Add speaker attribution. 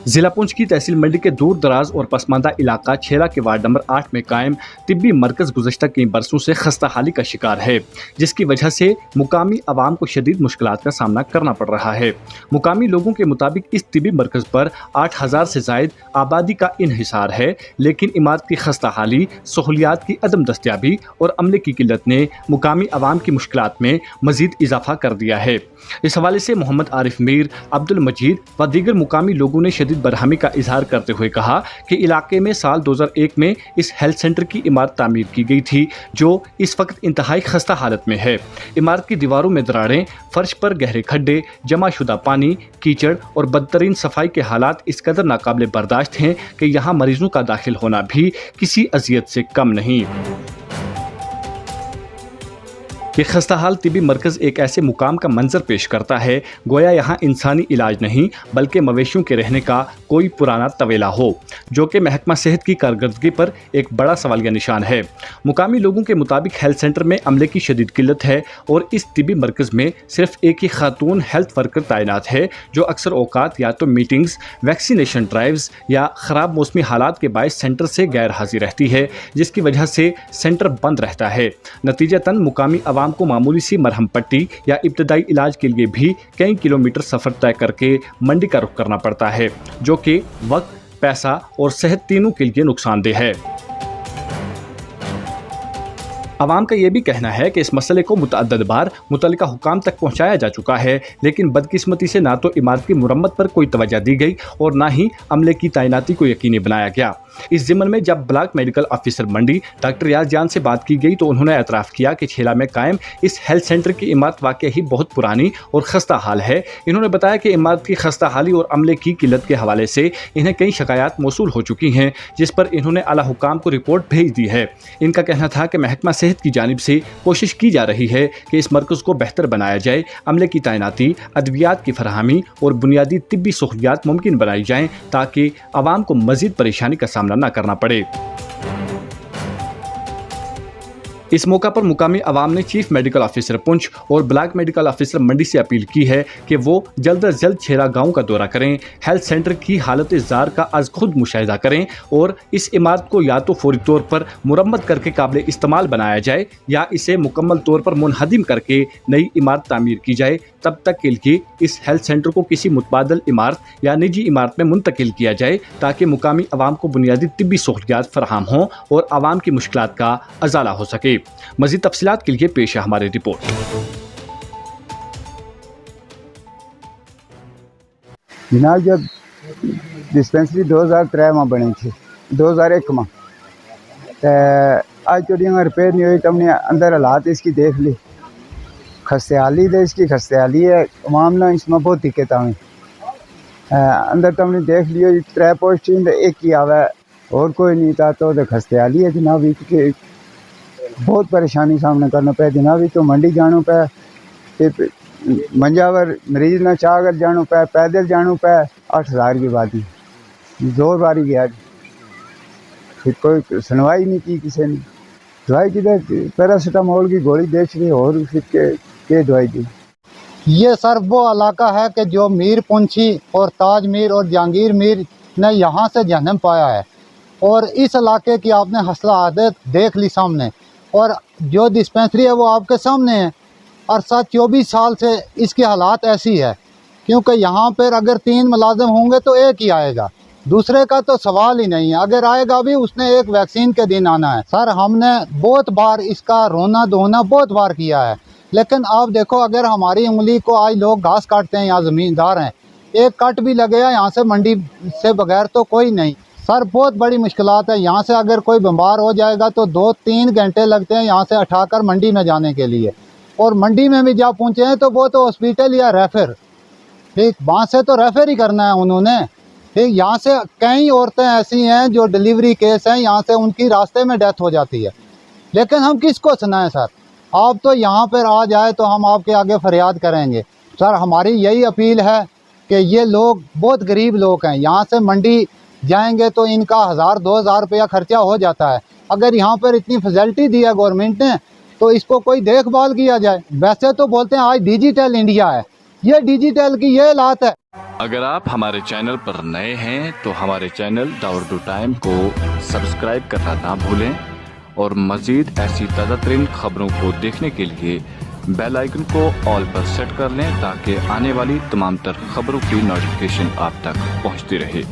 Speaker 1: जिला पुंछ की तहसील मंडी के दूर दराज और पसमानदा इलाका छेला के वार्ड नंबर 8 में कायम तिब्बी मरकज गुज़श्ता कई बरसों से खस्ता हाली का शिकार है, जिसकी वजह से मुकामी आवाम को शदीद मुश्किलात का सामना करना पड़ रहा है। मुकामी लोगों के मुताबिक इस तिब्बी मरकज पर 8000 से जायद आबादी का इन्हिसार है, लेकिन इमारत की खस्ता हाली, सहूलियात की अदम दस्तियाबी और अमले की किल्लत ने मुकामी आवाम की मुश्किलात में मजीद इजाफा कर दिया है। इस हवाले से मोहम्मद आरिफ मीर, अब्दुल मजीद व दीगर मुकामी लोगों ने शदीद बरहमी का इजहार करते हुए कहा कि इलाके में साल 2001 में इस हेल्थ सेंटर की इमारत तामीर की गई थी, जो इस वक्त इंतहाई खस्ता हालत में है। इमारत की दीवारों में दरारें, फर्श पर गहरे खड्डे, जमा शुदा पानी, कीचड़ और बदतरीन सफाई के हालात इस कदर नाकाबिले बर्दाश्त हैं कि यहाँ मरीजों का दाखिल होना भी किसी अजियत से कम नहीं। ये खस्ताहाल तिबी मरकज़ एक ऐसे मुकाम का मंजर पेश करता है गोया यहाँ इंसानी इलाज नहीं बल्कि मवेशियों के रहने का कोई पुराना तवेला हो, जो कि महकमा सेहत की कारकर्दगी पर एक बड़ा सवालिया निशान है। मुकामी लोगों के मुताबिक हेल्थ सेंटर में अमले की शदीद किल्लत है और इस तिबी मरकज़ में सिर्फ एक ही खातून हेल्थ वर्कर तैनात है, जो अक्सर औकात या तो मीटिंग्स, वैक्सीनेशन ड्राइव्स या ख़राब मौसमी हालात के बायस सेंटर से गैर हाजिर रहती है, जिसकी वजह से सेंटर बंद रहता है। नतीजतन मुकामी आवाम को मामूली सी मरहम पट्टी या इब्तदाई इलाज के लिए भी कई किलोमीटर सफ़र तय करके मंडी का रुख करना पड़ता है, जो कि वक्त, पैसा और सेहत तीनों के लिए नुकसानदेह है। अवाम का यह भी कहना है कि इस मसले को मुतअद्दिद बार मुतल्लिका हुकाम तक पहुँचाया जा चुका है, लेकिन बदकिस्मती से ना तो इमारत की मुरम्मत पर कोई तवज्जो दी गई और ना ही अमले की तैनाती को यकीनी बनाया गया। इस ज़िम्मन में जब ब्लॉक मेडिकल ऑफिसर मंडी डॉक्टर रियाज जान से बात की गई तो उन्होंने एतराफ़ किया कि छेला में कायम इस हेल्थ सेंटर की इमारत वाकई ही बहुत पुरानी और खस्ता हाल है। इन्होंने बताया कि इमारत की खस्ता हाली और अमले की किल्लत के हवाले से इन्हें कई शिकायत मौसूल हो चुकी हैं, जिस पर इन्होंने आला हुकाम को रिपोर्ट भेज दी है। इनका कहना था कि महकमा सेहत की जानिब से कोशिश की जा रही है कि इस मरकज़ को बेहतर बनाया जाए, अमले की तैनाती, अद्वियात की फराहमी और बुनियादी तिब्बी सहूलियात मुमकिन बनाई जाएँ ताकि आवाम को मज़ीद परेशानी का सामना न करना पड़े। इस मौका पर मुकामी आवाम ने चीफ मेडिकल ऑफिसर पुंछ और ब्लॉक मेडिकल ऑफिसर मंडी से अपील की है कि वो जल्द अज जल्द छेरा गांव का दौरा करें, हेल्थ सेंटर की हालत ज़ार का आज खुद मुशाहिदा करें और इस इमारत को या तो फौरी तौर पर मुरम्मत करके काबिल इस्तेमाल बनाया जाए या इसे मुकम्मल तौर पर मुनहदिम करके नई इमारत तामीर की जाए। तब तक के लिए इस हेल्थ सेंटर को किसी मुतबादल इमारत या निजी इमारत में मुंतकिल किया जाए ताकि मुकामी आवाम को बुनियादी तिब्बी सहूलियात फराहम हों और आवाम की मुश्किलात का अजाला हो सके। मज़ीद तफसीलात के लिए पेश है हमारी रिपोर्ट।
Speaker 2: जनाब, जब डिस्पेंसरी 2003 में बनी थी, 2001 में आज तो रिपेयर नहीं हुई, तो हमने अंदर हालात इसकी देख ली। खस्तेहाली तो इसकी खस्तेहाली है, मामला इसमें बहुत दिक्कत आई। अंदर तो हमने देख लियो 3 पोस्ट एक ही आवा है और कोई नहीं था, तो खस्तेहाली है जनाब। इसके बहुत परेशानी सामना करना पे जनाब। तो मंडी जानो पे मंजावर मरीज ना चाह कर जानो पे, पैदल जानो पे 8000 की बात ही 2 बारी गया, फिर कोई सुनवाई नहीं की किसी ने। दवाई किधर, पैरासीटामोल की गोली दे दी और फिर के दवाई दी।
Speaker 3: ये सर वो इलाका है कि जो मीर पुंछी और ताज मीर और जहांगीर मीर ने यहाँ से जन्म पाया है, और इस इलाके की आपने हौसला आदत देख ली सामने, और जो डिस्पेंसरी है वो आपके सामने है। और 24 साल से इसकी हालात ऐसी है, क्योंकि यहाँ पर अगर 3 मुलाजिम होंगे तो एक ही आएगा, दूसरे का तो सवाल ही नहीं है। अगर आएगा भी उसने एक वैक्सीन के दिन आना है। सर हमने बहुत बार इसका रोना धोना बहुत बार किया है, लेकिन आप देखो अगर हमारी उंगली को आज लोग घास काटते हैं, यहाँ ज़मींदार हैं, एक कट भी लगेगा यहाँ से मंडी से बगैर तो कोई नहीं। सर बहुत बड़ी मुश्किलात है। यहाँ से अगर कोई बीमार हो जाएगा तो 2-3 घंटे लगते हैं यहाँ से उठाकर मंडी में जाने के लिए, और मंडी में भी जब पहुँचे हैं तो वो तो हॉस्पिटल या रेफर, ठीक, वहाँ से तो रेफर ही करना है उन्होंने, ठीक। यहाँ से कई औरतें ऐसी हैं जो डिलीवरी केस हैं, यहाँ से उनकी रास्ते में डेथ हो जाती है, लेकिन हम किसको सुनाएं सर। आप तो यहाँ पर आ जाए तो हम आपके आगे फरियाद करेंगे। सर हमारी यही अपील है कि ये लोग बहुत गरीब लोग हैं, यहाँ से मंडी जाएंगे तो इनका 1000-2000 रुपया खर्चा हो जाता है। अगर यहाँ पर इतनी फैसिलिटी दी है गवर्नमेंट ने तो इसको कोई देखभाल किया जाए। वैसे तो बोलते हैं आज डिजिटल इंडिया है, ये डिजिटल की ये हालात है।
Speaker 1: अगर आप हमारे चैनल पर नए हैं तो हमारे चैनल द उर्दू टाइम को सब्सक्राइब करना ना भूलें और मज़ीद ऐसी ताज़ा तरीन खबरों को देखने के लिए बेल आइकन को ऑल पर सेट कर लें ताकि आने वाली तमाम तर खबरों की नोटिफिकेशन आप तक पहुंचती रहे।